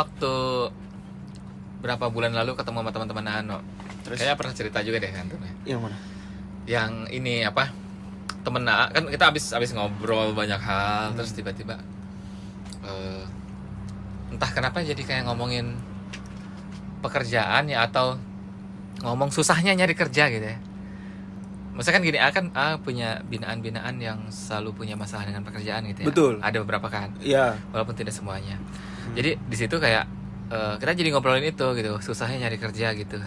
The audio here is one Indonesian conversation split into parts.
waktu berapa bulan lalu ketemu sama teman-teman Ano. Terus? Kayaknya pernah cerita juga deh kan tuh. Yang mana? Yang ini apa? Temen kan kita abis ngobrol banyak hal, terus tiba-tiba entah kenapa jadi kayak ngomongin pekerjaan ya, atau ngomong susahnya nyari kerja gitu ya. Maksudnya kan gini, punya binaan-binaan yang selalu punya masalah dengan pekerjaan gitu ya. Betul. Ada beberapa kan. Iya. Walaupun tidak semuanya. Jadi di situ kayak kita jadi ngobrolin itu gitu, susahnya nyari kerja gitu.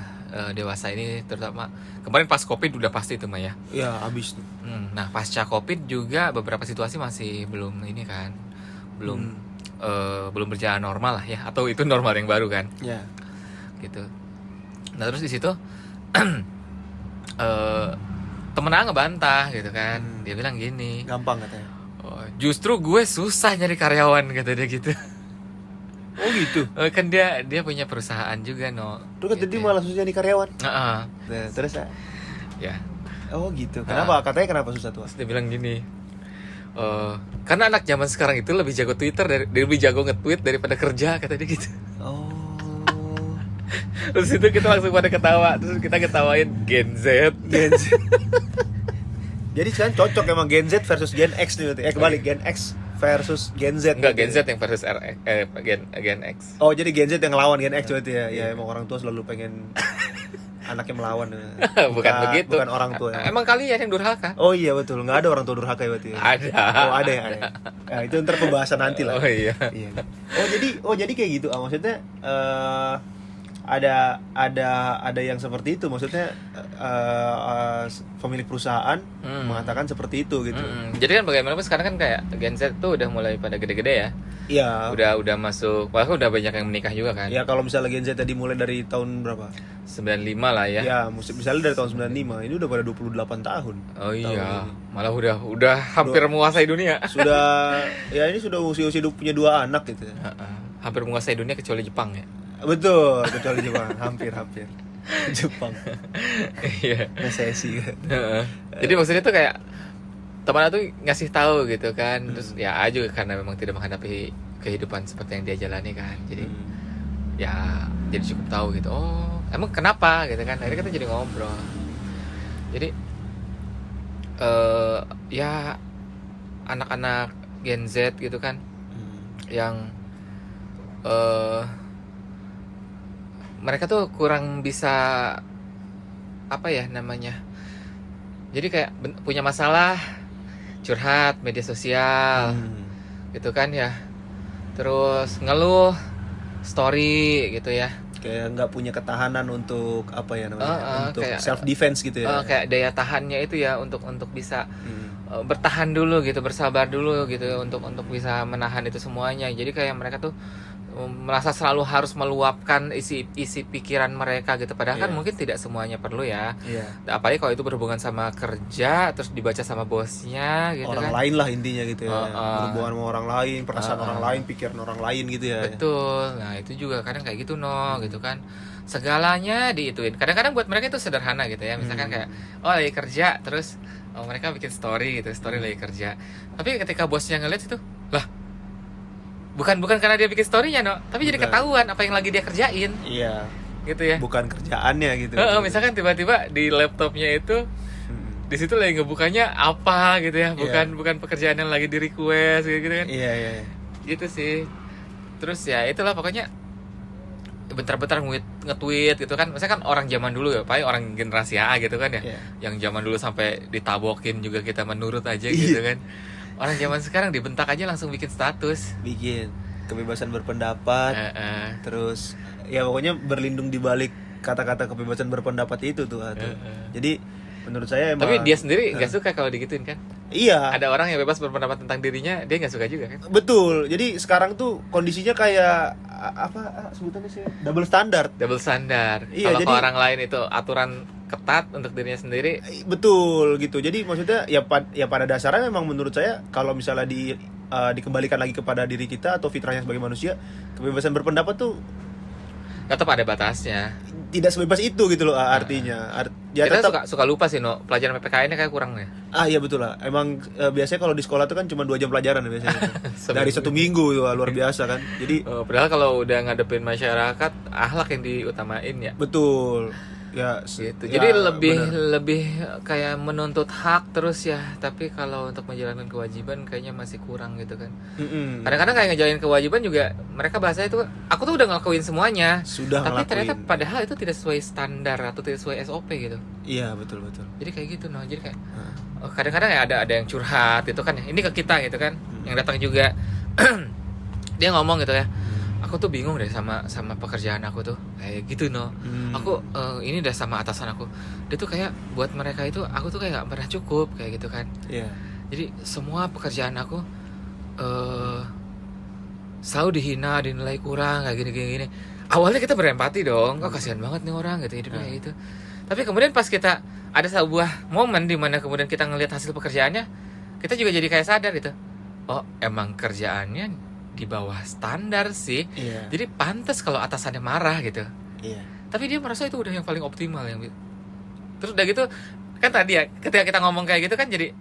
Dewasa ini terutama kemarin pas Covid udah pasti itu mah ya. Iya, habis tuh. Nah, pasca Covid juga beberapa situasi masih belum ini kan. Belum berjalan normal lah ya, atau itu normal yang baru kan. Iya. Gitu. Nah, terus di situ temen A ngebantah gitu kan. Dia bilang gini, Gampang katanya. "Oh, justru gue susah nyari karyawan," kata dia gitu. Oh gitu. Kan dia punya perusahaan juga, no. Terus kan Gitu tadi ya. malah susah nih karyawan. Heeh. Nah, terus Ya. oh gitu. Kenapa? Katanya kenapa susah tuh? Terus dia bilang gini, karena anak zaman sekarang itu lebih jago Twitter lebih jago nge-tweet daripada kerja, kata dia gitu. Oh. Terus itu kita langsung pada ketawa, terus kita ketawain Gen Z. Gen Z. Jadi sekarang cocok emang Gen Z versus Gen X nih berarti. Kebalik, Gen X versus Gen Z. Enggak, Gen Z yang versus Gen X. Oh, jadi Gen Z yang ngelawan Gen X berarti ya. Ya emang orang tua selalu pengen anaknya melawan. Bukan begitu. Bukan orang tua. Ya. Emang kalian yang durhaka? Oh iya betul, nggak ada orang tua durhaka ya berarti. Ya? Ada. Oh ada ya. Ada. Nah, itu ntar pembahasan nanti lah. Oh iya. Iya. Oh jadi kayak gitu. Maksudnya ada yang seperti itu. Maksudnya pemilik perusahaan mengatakan seperti itu gitu. Jadi kan bagaimanapun sekarang kan kayak Gen Z tuh udah mulai pada gede-gede ya. Iya. Udah masuk, bahkan udah banyak yang menikah juga kan. Ya kalau misalnya Gen Z tadi mulai dari tahun berapa? 95 lah ya. Ya, misalnya dari tahun 95, ini udah pada 28 tahun. Oh iya, ini. malah udah hampir menguasai dunia. Sudah ya ini sudah usia punya 2 anak gitu. Hampir menguasai dunia kecuali Jepang ya. Betul, kecuali Jepang, hampir. Jepang. Iya. Resesi. Jadi maksudnya tuh kayak teman tuh ngasih tahu gitu kan, terus ya A juga karena memang tidak menghadapi kehidupan seperti yang dia jalani kan, jadi ya jadi cukup tahu gitu. Oh emang kenapa gitu kan, akhirnya kita jadi ngobrol. Jadi ya anak-anak Gen Z gitu kan, yang mereka tuh kurang bisa apa ya namanya, jadi kayak punya masalah curhat media sosial gitu kan ya, terus ngeluh story gitu ya, kayak nggak punya ketahanan untuk apa ya namanya, untuk kayak, self defense gitu ya. Kayak daya tahannya itu ya untuk bisa bertahan dulu gitu, bersabar dulu gitu untuk bisa menahan itu semuanya. Jadi kayak mereka tuh merasa selalu harus meluapkan isi pikiran mereka gitu, padahal kan mungkin tidak semuanya perlu ya. Apalagi kalau itu berhubungan sama kerja, terus dibaca sama bosnya gitu, orang kan lain lah intinya gitu ya. Berhubungan sama orang lain, perasaan orang lain, pikiran orang lain gitu ya. Betul. Nah itu juga kadang kayak gitu gitu kan, segalanya diituin. Kadang-kadang buat mereka itu sederhana gitu ya, misalkan kayak lagi kerja, terus mereka bikin story gitu, story lagi kerja, tapi ketika bosnya ngeliat itu, lah bukan karena dia bikin storynya, tapi jadi ketahuan apa yang lagi dia kerjain. Iya. Gitu ya. Bukan kerjaannya gitu. Misalkan tiba-tiba di laptopnya itu di situ lagi ngebukanya apa gitu ya, bukan pekerjaan yang lagi di request gitu kan. Iya. Gitu sih. Terus ya itulah pokoknya bentar-bentar nge-tweet gitu kan. Misalkan orang zaman dulu ya, paling orang generasi A gitu kan ya. Yang zaman dulu sampai ditabokin juga kita menurut aja gitu kan. Orang zaman sekarang dibentak aja langsung bikin status. Bikin kebebasan berpendapat. Terus ya pokoknya berlindung di balik kata-kata kebebasan berpendapat itu tuh. Jadi menurut saya emang. Tapi dia sendiri nggak suka kalau digituin kan? Iya. Ada orang yang bebas berpendapat tentang dirinya, dia nggak suka juga kan? Betul. Jadi sekarang tuh kondisinya kayak apa sebutannya sih? Double standard. Iya, kalau orang lain itu aturan ketat, untuk dirinya sendiri. Betul gitu. Jadi maksudnya ya pada dasarnya memang menurut saya kalau misalnya dikembalikan lagi kepada diri kita atau fitrahnya sebagai manusia, kebebasan berpendapat tuh tetap ada batasnya. Tidak sebebas itu gitu loh artinya. ya kita tetap suka lupa sih no, pelajaran PPKN-nya kayak kurang ya. iya betul lah. Emang biasanya kalau di sekolah tuh kan cuma 2 jam pelajaran biasanya tuh. Dari 1 minggu tuh luar biasa kan. Jadi padahal kalau udah ngadepin masyarakat, akhlak yang diutamain ya. betul. Ya Gitu. ya, Jadi lebih bener. lebih kayak menuntut hak terus ya. Tapi kalau untuk menjalankan kewajiban kayaknya masih kurang gitu kan. Mm-mm. Kadang-kadang kayak ngejalanin kewajiban juga mereka bahasanya itu aku tuh udah ngelakuin semuanya. Sudah Tapi ngelakuin. ternyata padahal itu tidak sesuai standar atau tidak sesuai SOP gitu. Iya betul. Jadi kayak gitu no. Jadi kayak Heeh. kadang-kadang ya ada yang curhat gitu kan. Ini ke kita gitu kan. Yang datang juga dia ngomong gitu ya. Aku tuh bingung deh sama pekerjaan aku tuh kayak gitu no. Aku ini udah sama atasan aku. Dia tuh kayak buat mereka itu aku tuh kayak nggak pernah cukup kayak gitu kan. Iya. Jadi semua pekerjaan aku selalu dihina, dinilai kurang kayak gini. Awalnya kita berempati dong, kok kasihan banget nih orang gitu hidupnya kayak gitu. Tapi kemudian pas kita ada sebuah momen di mana kemudian kita ngelihat hasil pekerjaannya, kita juga jadi kayak sadar gitu. Oh, emang kerjaannya di bawah standar sih. Iya. Jadi pantas kalau atasannya marah gitu. Iya. Tapi dia merasa itu udah yang paling optimal yang. Terus udah gitu kan tadi ya ketika kita ngomong kayak gitu kan jadi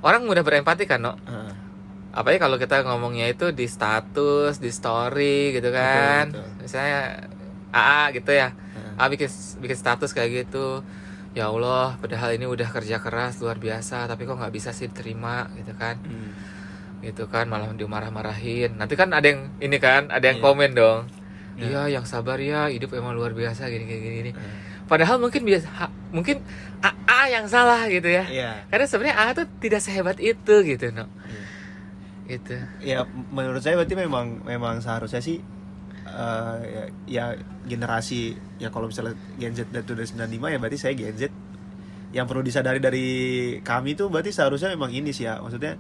orang mudah berempati kan no. Apalagi kalau kita ngomongnya itu di status, di story gitu kan. Betul. Misalnya AA gitu ya. AA bikin status kayak gitu. Ya Allah, padahal ini udah kerja keras luar biasa, tapi kok nggak bisa sih diterima gitu kan. Gitu kan, malah dimarah-marahin. Nanti kan ada yang ini kan, ada yang komen dong. Iya, yang sabar ya, hidup emang luar biasa gini. Padahal mungkin mungkin AA yang salah gitu ya. Iya. Karena sebenarnya AA tuh tidak sehebat itu gitu, no. Gitu. Ya menurut saya berarti memang seharusnya sih ya generasi ya kalau misalnya Gen Z dan udah 95 ya berarti saya Gen Z. Yang perlu disadari dari kami tuh berarti seharusnya memang ini sih ya, maksudnya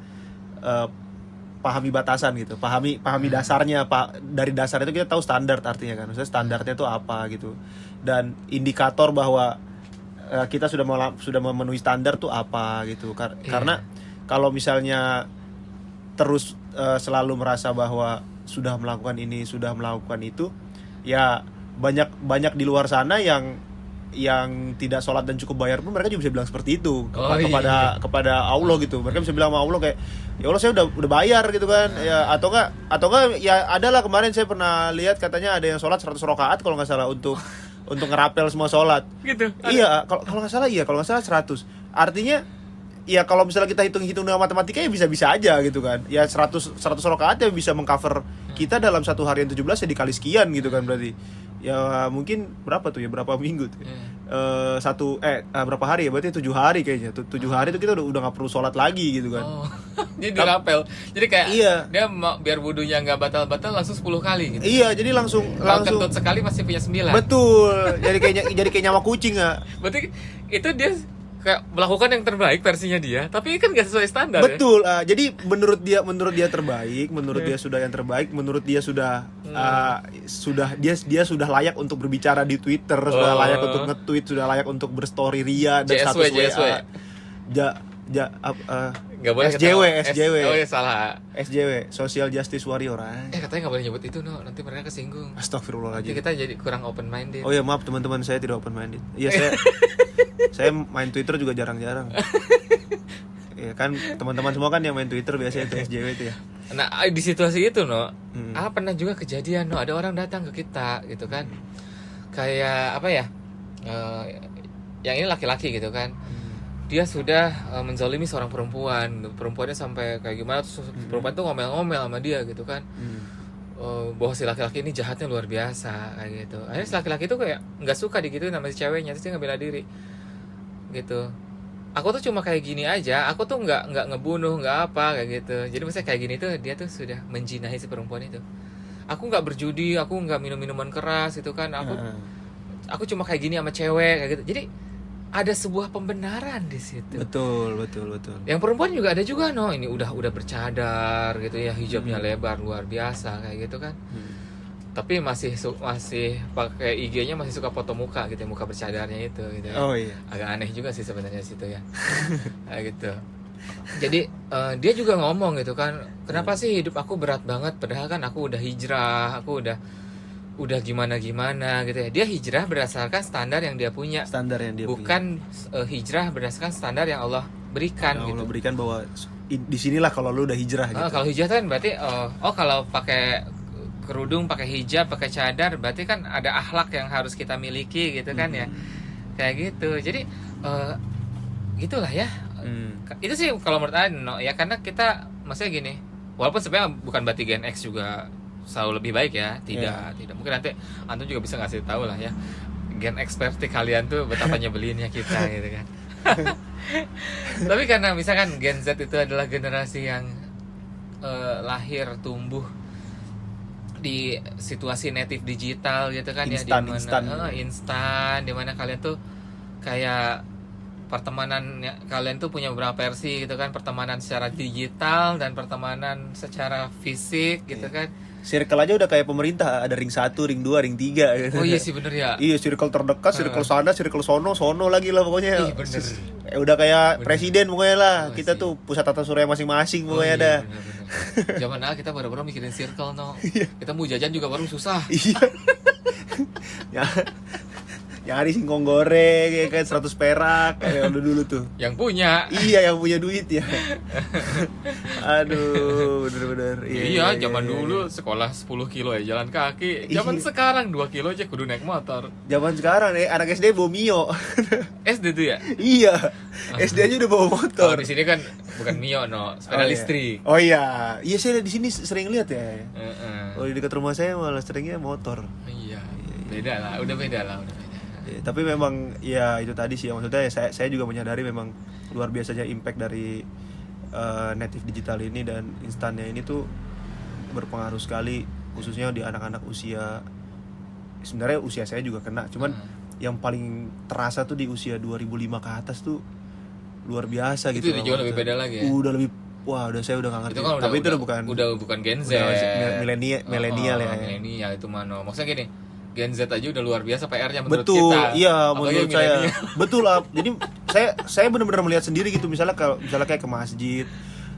pahami batasan gitu, pahami dasarnya, dari dasar itu kita tahu standar artinya kan, maksudnya standarnya itu apa gitu, dan indikator bahwa kita sudah memenuhi standar tuh apa gitu. Karena kalau misalnya terus selalu merasa bahwa sudah melakukan ini, sudah melakukan itu, ya banyak di luar sana yang tidak sholat dan cukup bayar pun mereka juga bisa bilang seperti itu kepada Allah gitu. Mereka bisa bilang sama Allah kayak, ya Allah saya udah bayar gitu kan. Ya atau enggak ya adalah kemarin saya pernah lihat katanya ada yang sholat 100 rakaat kalau nggak salah untuk ngerapel semua sholat. Gitu. Iya, kalau nggak salah 100. Artinya ya kalau misalnya kita hitung dengan matematika ya bisa aja gitu kan. Ya 100 rakaat ya bisa mengcover kita dalam satu harian 17 ya dikali sekian gitu kan berarti. Ya mungkin berapa tuh ya, berapa minggu tuh berapa hari ya, berarti 7 hari kayaknya. 7 hari tuh kita udah gak perlu sholat lagi gitu kan. Jadi dirapel. Jadi kayak dia biar wudunya gak batal-batal langsung 10 kali gitu. Iya, jadi langsung kentut sekali masih punya 9. Betul. Jadi kayak nyawa kucing ya. Berarti itu dia kayak melakukan yang terbaik versinya dia, tapi kan gak sesuai standar. Betul. Jadi menurut dia terbaik, menurut dia sudah yang terbaik, menurut dia sudah dia sudah layak untuk berbicara di Twitter, sudah layak untuk nge-tweet, sudah layak untuk berstory ria dan status WA. Gak boleh SJW. Oh ya salah. SJW, Social Justice Warrior. Katanya gak boleh nyebut itu no, nanti mereka kesinggung. Astagfirullahaladzim. Nanti kita jadi kurang open minded. Oh ya maaf teman-teman, saya tidak open minded. Iya saya main Twitter juga jarang-jarang. Ya kan teman-teman semua kan yang main Twitter biasanya itu SJW itu ya. Nah di situasi itu no, pernah juga kejadian no, ada orang datang ke kita gitu kan, kayak apa ya, yang ini laki-laki gitu kan, dia sudah menzalimi seorang perempuannya sampai kayak gimana, terus perempuan tuh ngomel-ngomel sama dia gitu kan, bahwa si laki-laki ini jahatnya luar biasa kayak gitu. Akhirnya si laki-laki tuh kayak nggak suka digituin sama si ceweknya, terus dia nggak bela diri gitu. Aku tuh cuma kayak gini aja, aku tuh nggak ngebunuh, nggak apa kayak gitu. Jadi misalnya kayak gini tuh dia tuh sudah menjinahi si perempuan itu. Aku nggak berjudi, aku nggak minum minuman keras gitu kan. Aku cuma kayak gini sama cewek kayak gitu. Jadi ada sebuah pembenaran di situ. Betul. Yang perempuan juga ada juga no, ini udah bercadar gitu ya, hijabnya lebar luar biasa kayak gitu kan. Tapi masih pakai IG-nya masih suka foto muka gitu ya, muka bercadarnya itu gitu ya. Oh iya. Agak aneh juga sih sebenarnya situ ya. Kayak gitu. Jadi dia juga ngomong gitu kan, kenapa sih hidup aku berat banget padahal kan aku udah hijrah, aku udah udah gimana gitu ya. Dia hijrah berdasarkan standar yang dia punya, Standar yang dia bukan hijrah berdasarkan standar yang Allah berikan punya. gitu. Allah berikan bahwa di sinilah kalau lu udah hijrah gitu. Kalau hijrah kan berarti kalau pakai kerudung, pakai hijab, pakai cadar, berarti kan ada akhlak yang harus kita miliki gitu kan ya. Kayak gitu. Jadi gitulah ya. Itu sih kalau menurut Anu ya, karena kita maksudnya gini, walaupun sebenarnya bukan berarti Gen X juga selalu lebih baik ya, tidak. Mungkin nanti Antum juga bisa ngasih tahu lah ya, Gen X versi kalian tuh betapa nyebelinnya kita gitu kan. Tapi karena misalkan Gen Z itu adalah generasi yang lahir tumbuh di situasi native digital gitu kan, instan, di mana kalian tuh kayak pertemanan kalian tuh punya beberapa versi gitu kan, pertemanan secara digital dan pertemanan secara fisik gitu kan. Circle aja udah kayak pemerintah, ada ring 1, ring 2, ring 3 gitu. Oh iya sih bener ya. Iya, circle terdekat, circle sana, circle sono lagi lah pokoknya. Ih, bener. Udah kayak Bener. presiden pokoknya lah. Oh, Kita sih. tuh pusat tata surya masing-masing pokoknya iya, ada. bener. Zaman A kita baru-baru mikirin circle no. Kita mau jajan juga baru susah. Iya. Nyari singkong goreng ya kan 100 perak kayak dulu tuh. Yang punya. Iya, yang punya duit ya. Aduh, bener-bener. Iya, zaman dulu sekolah 10 kilo ya jalan kaki. Zaman sekarang 2 kilo aja kudu naik motor. Zaman sekarang anak SD bawa Mio. SD tuh ya? Iya. SD aja udah bawa motor. Kalau di sini kan bukan Mio no, sepeda listrik. Oh iya. Iya, saya di sini sering lihat ya. Heeh. Oh, di dekat rumah saya malah seringnya motor. Iya. Beda lah, udah beda. Ya, tapi memang ya itu tadi sih maksudnya ya, saya juga menyadari memang luar biasanya impact dari native digital ini dan instannya ini tuh berpengaruh sekali, khususnya di anak-anak usia, sebenarnya usia saya juga kena, cuman yang paling terasa tuh di usia 2005 ke atas tuh luar biasa gitu. Itu jauh lebih beda lagi ya? Udah lebih, wah udah saya udah gak ngerti. Itu kan tapi itu udah bukan Gen Z. milenial ya. Milenial itu mano. Maksudnya gini, Gen Z aja udah luar biasa PR-nya menurut betul, kita. iya Apalagi menurut saya. milenial. Betul lah. Jadi saya benar-benar melihat sendiri gitu, misalnya kayak ke masjid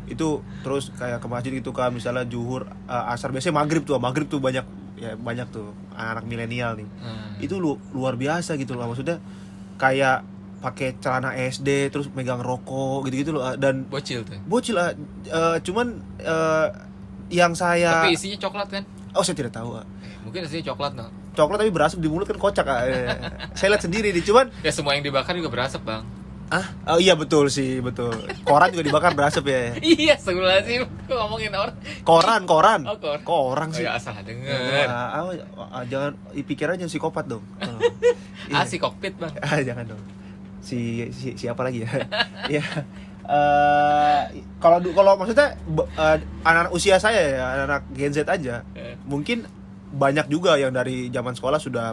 itu, terus kayak ke masjid gitu kan, misalnya zuhur, asar, biasanya maghrib tuh banyak tuh anak milenial nih. Itu luar biasa gitu loh, maksudnya kayak pakai celana SD terus megang rokok gitu-gitu loh, dan Bocil lah. Cuman yang saya, tapi isinya coklat kan? oh saya tidak tahu. Mungkin isinya coklat no. Coklat tapi berasap di mulut kan kocak. Saya lihat sendiri nih, cuman Ya semua yang dibakar juga berasap, Bang. oh iya betul sih, betul. Koran juga dibakar berasap ya. Iya, sebelah sih ngomongin orang. Koran. Oh, Koran sih. Oh ya asal denger. Jangan pikir aja psikopat dong. Si kokpit, Bang. Jangan dong. Si siapa lagi ya? Iya. Kalau maksudnya anak usia saya ya, anak Gen Z aja, mungkin banyak juga yang dari zaman sekolah sudah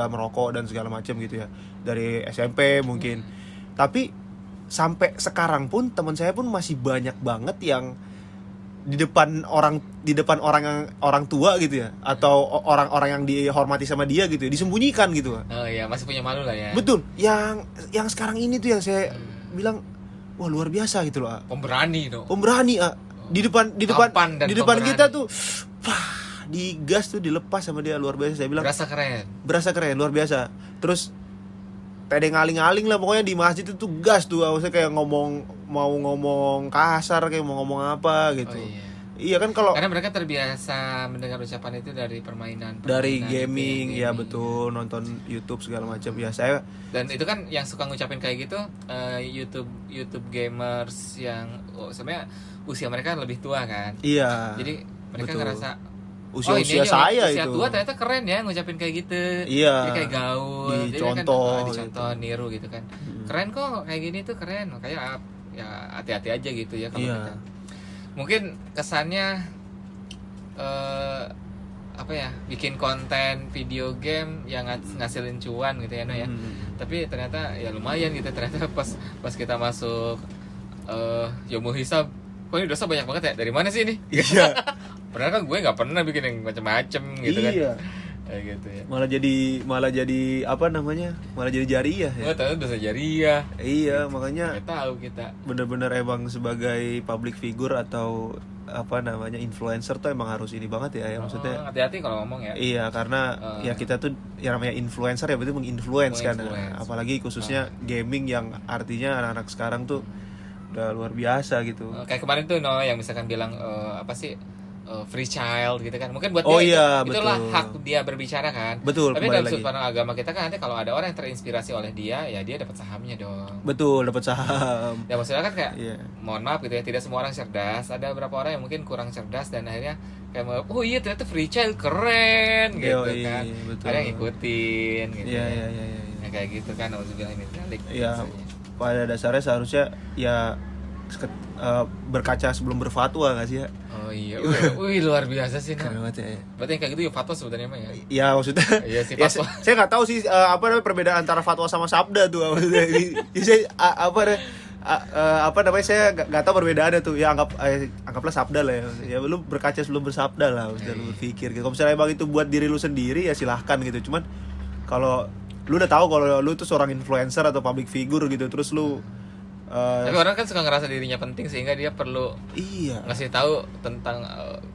merokok dan segala macam gitu ya, dari SMP mungkin. Tapi sampai sekarang pun teman saya pun masih banyak banget yang di depan orang tua gitu ya, atau orang-orang yang dihormati sama dia gitu ya, disembunyikan gitu. Oh iya, masih punya malu lah ya. Betul. Yang sekarang ini tuh yang saya bilang, wah luar biasa gitu loh. Pemberani no. Pemberani di depan pemberani. kita tuh, digas tuh, dilepas sama dia, luar biasa. Saya bilang berasa keren luar biasa. Terus pede ngaling-ngaling lah pokoknya di masjid itu gas tuh, maksudnya kayak mau ngomong kasar, kayak mau ngomong apa gitu. Oh, iya. Iya kan, kalau Karena mereka terbiasa mendengar ucapan itu dari permainan dari gitu gaming, ya betul, nonton YouTube segala macam ya. Saya dan itu kan yang suka ngucapin kayak gitu YouTube gamers yang sebenarnya usia mereka lebih tua kan. iya. Jadi mereka betul. ngerasa usia saya usia itu tua ternyata keren ya ngucapin kayak gitu. Iya. Jadi kayak gaul, Dicontoh, jadi kan, dicontoh, niru gitu kan. Keren kok kayak gini tuh keren. Makanya ya hati-hati aja gitu ya kalau kita. Mungkin kesannya apa ya, bikin konten video game yang ngasilin cuan gitu ya no ya. Tapi ternyata ya lumayan gitu, ternyata pas kita masuk Yaumul Hisab, kok ini dosa banyak banget ya, dari mana sih ini? Iya. Padahal kan gue nggak pernah bikin yang macem-macem gitu kan. Iya. Kayak gitu ya. Malah jadi apa namanya? Malah jadi jariah ya. Gue tahu dosa jariah. Iya, makanya Nggak tahu kita. benar-benar emang sebagai public figure atau apa namanya influencer tuh emang harus ini banget ya maksudnya. Hati-hati kalau ngomong ya. Iya, karena ya kita tuh yang namanya influencer ya berarti menginfluence kan. Menginfluence. Apalagi khususnya gaming yang artinya anak-anak sekarang tuh udah luar biasa gitu. Kayak kemarin tuh yang misalkan bilang apa sih free child gitu kan, mungkin buat Oh dia iya, itulah betul. hak dia berbicara kan. Betul, Tapi kembali dalam lagi. sudut pandang agama kita kan nanti kalau ada orang yang terinspirasi oleh dia, ya dia dapat sahamnya dong. Betul, dapat saham. Ya maksudnya kan kayak Iya. mohon maaf gitu ya, tidak semua orang cerdas, ada beberapa orang yang mungkin kurang cerdas dan akhirnya kayak oh iya ternyata free child keren gitu Yoi, kan, betul. ada yang ngikutin gitu. Iya, ya. iya, iya, iya. Ya, kayak gitu kan, auzubillah min dzalik. Ya, biasanya. pada dasarnya seharusnya ya berkaca sebelum berfatwa nggak sih ya? Oh iya, wih luar biasa sih. Keren Nah. banget ya. Berarti yang kayak gitu ya fatwa sebenarnya mah ya. Ya maksudnya Iya sih, ya, fatwa. saya nggak tahu sih apa namanya perbedaan antara fatwa sama sabda tuh maksudnya. Saya apa namanya saya nggak tahu perbedaannya tuh. Ya anggaplah sabda lah ya. Ya lu berkaca sebelum bersabda lah, maksudnya lu berpikir gitu. Kalau misalnya emang itu buat diri lu sendiri ya silahkan gitu. Cuman kalau lu udah tahu kalau lu tuh seorang influencer atau public figure gitu, terus lu Tapi orang kan suka ngerasa dirinya penting sehingga dia perlu iya ngasih tahu tentang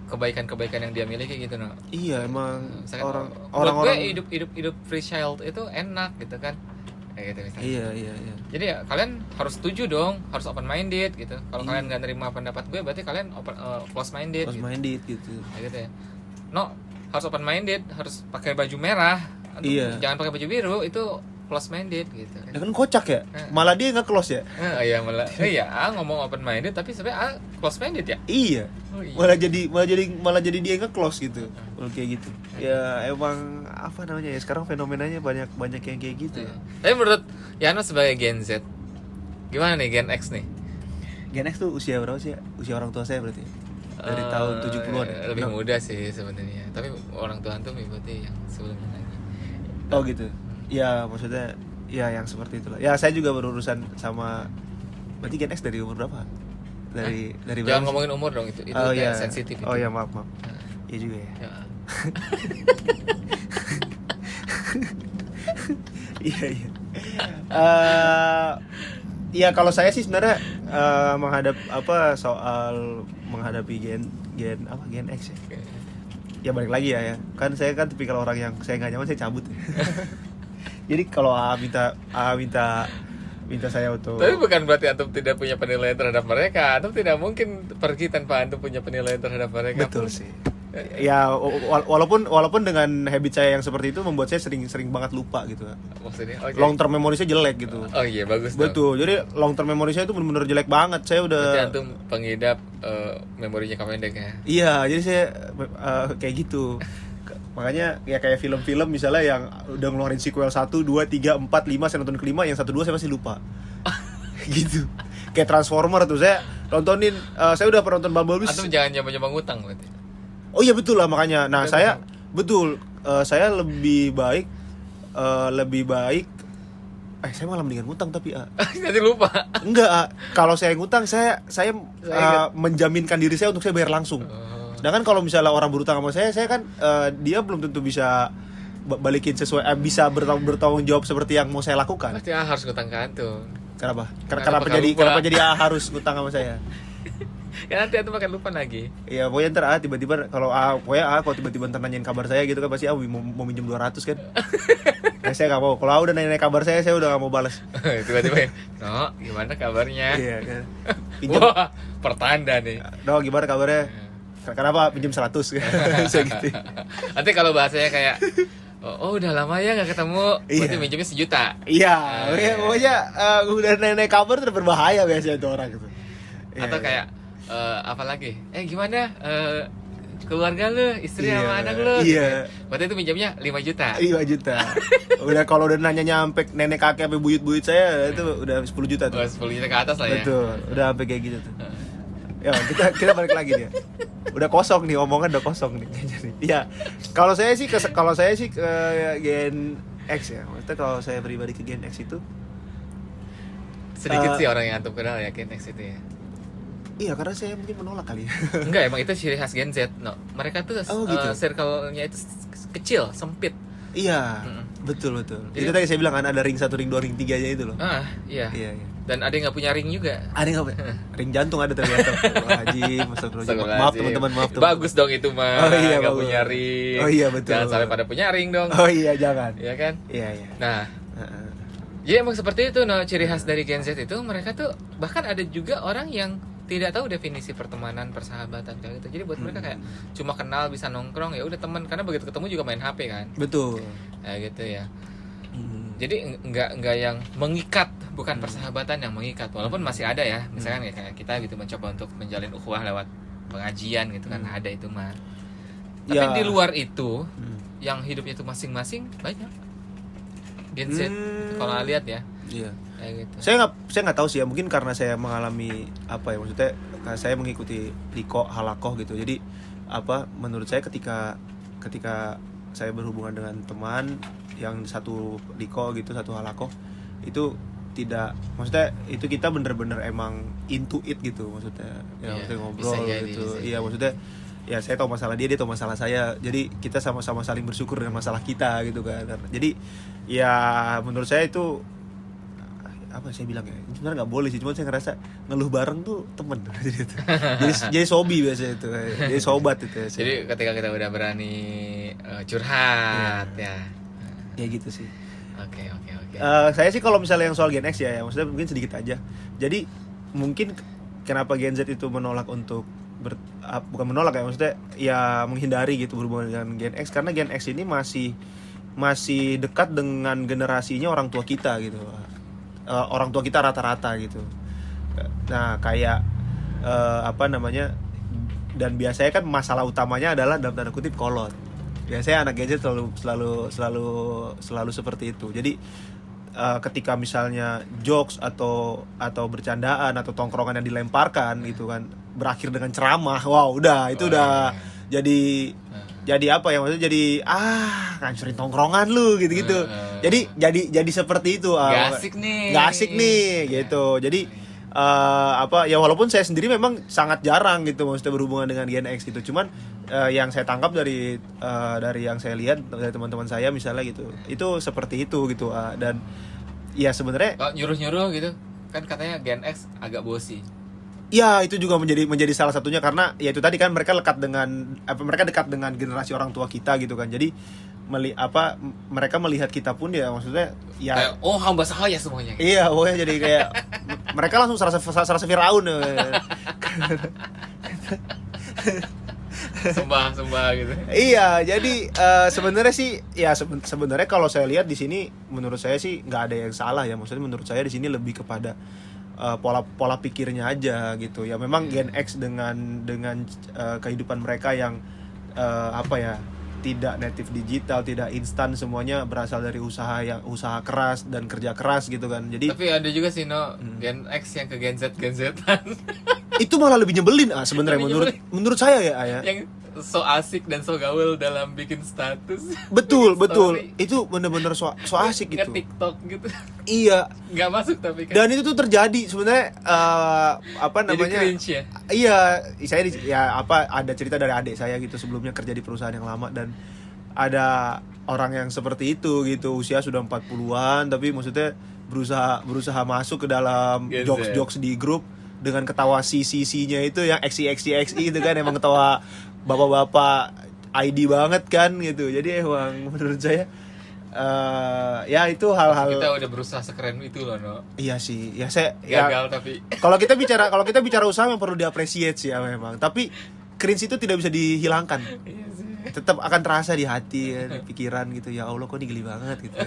kebaikan-kebaikan yang dia miliki gitu no. iya emang Misalkan, buat orang-orang gue hidup free child itu enak gitu kan. Kayak gitu misalnya. iya Jadi ya kalian harus setuju dong, harus open minded gitu. Kalau Iya. kalian nggak nerima pendapat gue, berarti kalian close minded. close Gitu. minded gitu. Kayak gitu ya. No, harus open minded, harus pakai baju merah. Iya. Jangan pakai baju biru, itu close minded gitu kan. Ya kan kocak ya, malah dia nggak close ya. Iya malah iya ngomong open minded tapi sebenarnya close minded ya. Iya. Oh, iya. Malah jadi dia nggak close gitu. Kalau kayak gitu. Ya emang apa namanya ya sekarang fenomenanya banyak yang kayak gitu ya. Tapi menurut Yano sebagai Gen Z, gimana nih Gen X nih? Gen X tuh usia berapa sih? Usia orang tua saya berarti. Dari tahun 70-an ya? Lebih Enam. muda sih sebenarnya. Tapi orang tua tuh berarti yang sebelumnya lagi. Oh gitu. Ya maksudnya ya yang seperti itulah. Ya saya juga berurusan sama berarti Gen X dari umur berapa? Dari Jangan berapa sih? ngomongin umur dong itu Oh kayak iya. sensitif itu. Oh iya maaf. Iya juga ya. Ya. Iya. Ya kalau saya sih sebenarnya soal menghadapi Gen X ya. Ya balik lagi ya. Kan saya kan tipikal orang yang saya nggak nyaman saya cabut. Jadi kalau minta saya untuk Tapi bukan berarti antum tidak punya penilaian terhadap mereka. Antum tidak mungkin pergi tanpa antum punya penilaian terhadap mereka. betul sih. Ya walaupun dengan habit saya yang seperti itu membuat saya sering banget lupa gitu. Maksudnya oke. Long term memory-nya jelek gitu. Oh iya bagus dong. Betul. Jadi long term memory-nya itu benar-benar jelek banget. Saya udah Berarti antum pengidap memorinya pendek ya. Iya, jadi saya kayak gitu. Makanya ya kayak film-film misalnya yang udah ngeluarin sequel 1, 2, 3, 4, 5 saya nonton kelima, yang 1, 2 saya masih lupa. Gitu. Kayak Transformer tuh saya nontonin saya udah pernah nonton Bumblebee. Antum jangan nyoba-nyoba ngutang berarti. Oh iya betul lah makanya. Nah, Betul, saya lebih baik saya malah mendingan ngutang tapi Nanti lupa. enggak, kalau saya ngutang saya menjaminkan diri saya untuk saya bayar langsung. Sedangkan kalau misalnya orang berutang sama saya kan dia belum tentu bisa balikin sesuai bisa bertanggung jawab seperti yang mau saya lakukan. Pasti harus ngutang ke antum. Kenapa? Kenapa Kenapa jadi harus ngutang sama saya? Ya nanti antum akan lupa lagi. Ya pokoknya ntar tiba-tiba kalau kalau tiba-tiba ntar nanyain kabar saya gitu kan pasti mau minjem 200 kan. Nah, saya nggak mau. Kalau udah nanya kabar saya udah nggak mau balas. Tiba-tiba ya, no, gimana kabarnya? Iya kan. Pinjam. Wah, pertanda nih. No, gimana kabarnya? Kenapa pinjam 100 bisa gitu. Nanti kalau bahasanya kayak oh udah lama ya nggak ketemu, berarti Iya. minjemnya 1 juta. Iya, pokoknya udah nanya kabar tuh berbahaya biasanya tuh orang gitu. Atau Iya, kayak apa lagi? Gimana keluarga lu, istri Iya, sama anak lu? iya. Gitu. Berarti itu minjemnya 5 juta. 5 juta. Udah kalau udah nanya nyampe nenek kakek sampai buyut-buyut saya itu udah 10 juta tuh. Oh, 10 juta ke atas lah ya. Betul, udah sampai kayak gitu tuh. Ya, kita balik lagi dia. Udah kosong nih, omongan udah kosong nih kayaknya nih. Iya. Kalau saya sih ke Gen X ya. Maksudnya kalau saya pribadi ke Gen X itu Sedikit sih orang yang antum kenal ya Gen X itu ya. iya karena saya mungkin menolak kali ya. Enggak, emang itu ciri khas Gen Z. No. Mereka tuh gitu. circle-nya itu kecil, sempit. Iya, betul. Jadi- Itu tadi saya bilang kan ada ring 1, ring 2, ring 3 nya itu loh. Iya. Iya. Dan ada yang nggak punya ring juga. Ada nggak? Ring jantung ada ternyata. Astagfirullahaladzim. Maaf teman-teman, maaf teman. Bagus dong itu mah. Oh iya, nggak bagus. punya ring. Oh iya betul. Jangan sampai pada punya ring dong. Oh iya jangan. Iya kan? Iya. Nah, jadi emang seperti itu, no, ciri khas dari Gen Z itu mereka tuh bahkan ada juga orang yang tidak tahu definisi pertemanan, persahabatan kayak gitu. Jadi buat mereka kayak cuma kenal, bisa nongkrong, ya udah teman, karena begitu ketemu juga main HP kan. Betul. Kayak gitu ya. Jadi enggak yang mengikat, bukan persahabatan yang mengikat, walaupun masih ada ya, misalkan kayak kita gitu mencoba untuk menjalin ukhuwah lewat pengajian gitu kan, ada itu mah. Tapi Ya. di luar itu yang hidupnya itu masing-masing banyak Gen Z kalau lihat ya. Iya. Kayak gitu. Saya nggak tahu sih ya, mungkin karena saya mengalami apa ya, maksudnya karena saya mengikuti liko halakoh gitu. Jadi apa menurut saya ketika saya berhubungan dengan teman yang satu liko gitu, satu halakoh, itu tidak, maksudnya itu kita bener-bener emang into it gitu, maksudnya ya, maksudnya ngobrol gitu. Iya, maksudnya ya saya tahu masalah dia tahu masalah saya, jadi kita sama-sama saling bersyukur dengan masalah kita gitu kan. Jadi ya menurut saya itu apa saya bilang ya, sebenarnya nggak boleh sih, cuma saya ngerasa ngeluh bareng tuh temen jadi sobi biasa itu, jadi sobat itu ya. Jadi ketika kita udah berani curhat ya gitu sih. Oke. Saya sih kalau misalnya yang soal Gen X ya maksudnya mungkin sedikit aja. Jadi mungkin kenapa Gen Z itu menolak untuk bukan menolak ya, maksudnya ya menghindari gitu berhubungan dengan Gen X, karena Gen X ini masih dekat dengan generasinya orang tua kita gitu. Orang tua kita rata-rata gitu. Nah kayak apa namanya, dan biasanya kan masalah utamanya adalah dalam tanda kutip kolot. Biasanya anak Gen Z selalu seperti itu. Jadi ketika misalnya jokes atau bercandaan atau tongkrongan yang dilemparkan gitu kan berakhir dengan ceramah, wow udah itu udah jadi apa ya, maksudnya jadi ngancurin tongkrongan lu gitu-gitu. Jadi seperti itu. Gak asik nih gitu. Jadi apa ya, walaupun saya sendiri memang sangat jarang gitu maksudnya berhubungan dengan Gen X gitu. Cuman yang saya tangkap dari yang saya lihat dari teman-teman saya misalnya gitu, itu seperti itu gitu. Dan ya sebenarnya nyuruh gitu kan, katanya Gen X agak bosi. Ya itu juga menjadi salah satunya, karena ya itu tadi kan mereka dekat dengan generasi orang tua kita gitu kan. Jadi mereka melihat kita pun ya maksudnya ya kayak, hamba saya semuanya gitu. Iya, pokoknya jadi kayak mereka langsung serasa Firaun ya. Sembah gitu. Iya, jadi sebenarnya sih ya sebenarnya kalau saya lihat di sini menurut saya sih nggak ada yang salah ya. Maksudnya menurut saya di sini lebih kepada pola pikirnya aja gitu. Ya memang Gen X dengan kehidupan mereka yang apa ya, tidak native digital, tidak instan, semuanya berasal dari usaha keras dan kerja keras gitu kan. Jadi tapi ada juga sih Gen X yang ke Gen Z-an. Itu malah lebih nyebelin sebenarnya menurut saya ya. Yang so asik dan so gaul dalam bikin status. Betul. Itu bener-bener so asik gitu. Nge-TikTok gitu. Iya. Nggak masuk tapi kan. Dan itu tuh terjadi sebenarnya apa namanya? Jadi cringe ya. Iya, saya ada cerita dari adik saya gitu, sebelumnya kerja di perusahaan yang lama, dan ada orang yang seperti itu gitu, usia sudah 40-an tapi maksudnya berusaha masuk ke dalam jokes di grup dengan ketawa CC-nya itu yang XI itu kan, emang ketawa bapak-bapak ID banget kan gitu. Jadi emang menurut saya ya itu hal-hal, kita udah berusaha sekeren itu loh, no. Iya sih, ya saya gagal tapi kalau kita bicara usaha yang perlu diapresiasi ya memang, tapi cringe itu tidak bisa dihilangkan. Iya sih. Tetap akan terasa di hati, di pikiran gitu. Ya Allah, kok ini geli banget gitu.